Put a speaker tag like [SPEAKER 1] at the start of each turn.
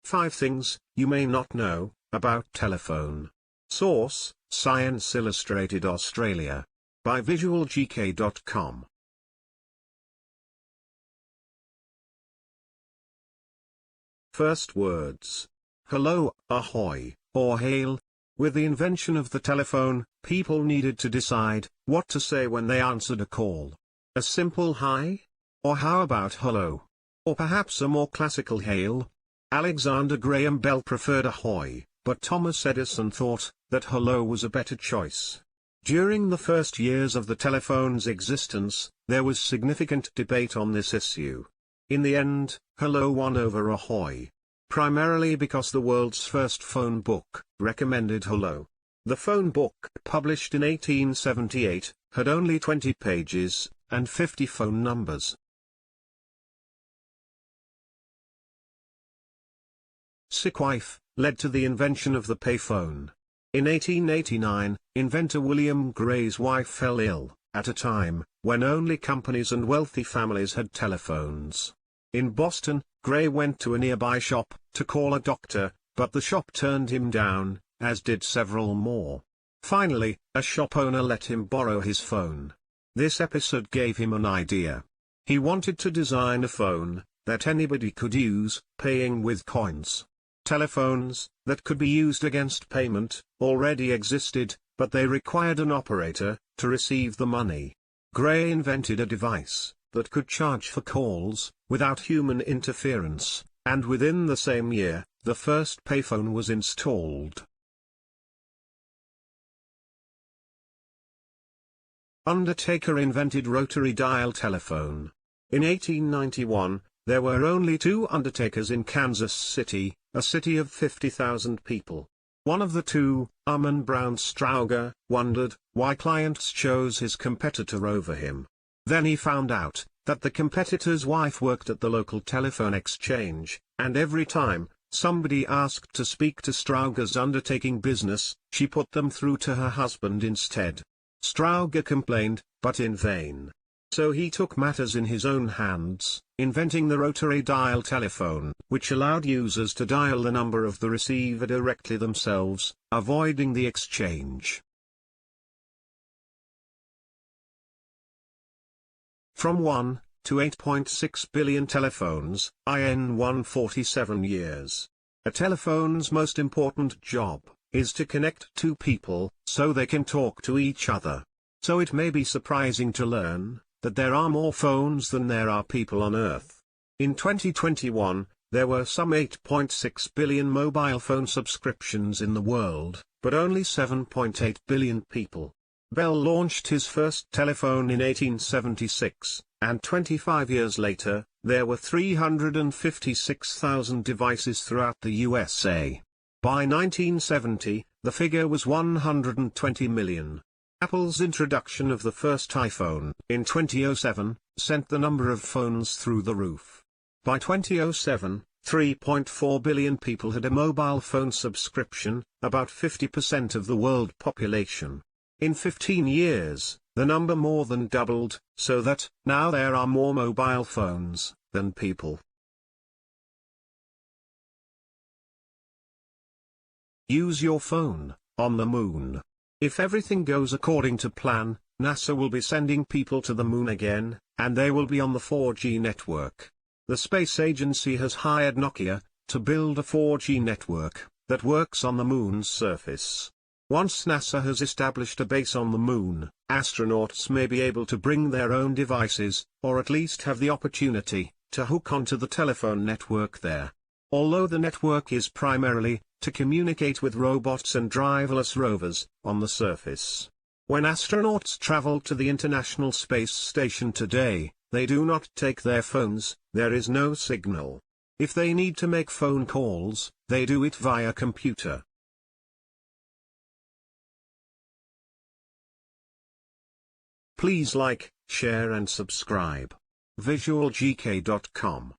[SPEAKER 1] 5 things you may not know about telephone. Source: Science Illustrated Australia. By visualgk.com. First words. Hello, ahoy, or hail. With the invention of the telephone, people needed to decide what to say when they answered a call. A simple hi? Or how about hello? Or perhaps a more classical hail? Alexander Graham Bell preferred ahoy, but Thomas Edison thought that hello was a better choice. During the first years of the telephone's existence, there was significant debate on this issue. In the end, hello won over ahoy. Primarily because the world's first phone book recommended hello. The phone book, published in 1878, had only 20 pages and 50 phone numbers. Sick wife led to the invention of the payphone. In 1889, inventor William Gray's wife fell ill, at a time when only companies and wealthy families had telephones. In Boston, Gray went to a nearby shop to call a doctor, but the shop turned him down, as did several more. Finally, a shop owner let him borrow his phone. This episode gave him an idea. He wanted to design a phone that anybody could use, paying with coins. Telephones that could be used against payment already existed, but they required an operator to receive the money. Gray invented a device that could charge for calls without human interference, and within the same year, the first payphone was installed. Undertaker invented rotary dial telephone. In 1891, there were only 2 undertakers in Kansas City, a city of 50,000 people. One of the 2, Armin Brown Strauger, wondered why clients chose his competitor over him. Then he found out that the competitor's wife worked at the local telephone exchange, and every time somebody asked to speak to Strauger's undertaking business, she put them through to her husband instead. Strauger complained, but in vain. So he took matters in his own hands, inventing the rotary dial telephone, which allowed users to dial the number of the receiver directly themselves, avoiding the exchange. From 1 to 8.6 billion telephones, in 147 years. A telephone's most important job is to connect 2 people so they can talk to each other. So it may be surprising to learn that there are more phones than there are people on Earth. In 2021, there were some 8.6 billion mobile phone subscriptions in the world, but only 7.8 billion people. Bell launched his first telephone in 1876, and 25 years later, there were 356,000 devices throughout the USA. By 1970, the figure was 120 million. Apple's introduction of the first iPhone, in 2007, sent the number of phones through the roof. By 2007, 3.4 billion people had a mobile phone subscription, about 50% of the world population. In 15 years, the number more than doubled, so that now there are more mobile phones than people. Use your phone on the moon. If everything goes according to plan, NASA will be sending people to the moon again, and they will be on the 4G network. The space agency has hired Nokia to build a 4G network that works on the moon's surface. Once NASA has established a base on the moon, astronauts may be able to bring their own devices, or at least have the opportunity to hook onto the telephone network there. Although the network is primarily to communicate with robots and driverless rovers on the surface. When astronauts travel to the International Space Station today, they do not take their phones, there is no signal. If they need to make phone calls, they do it via computer. Please like, share and subscribe. visualgk.com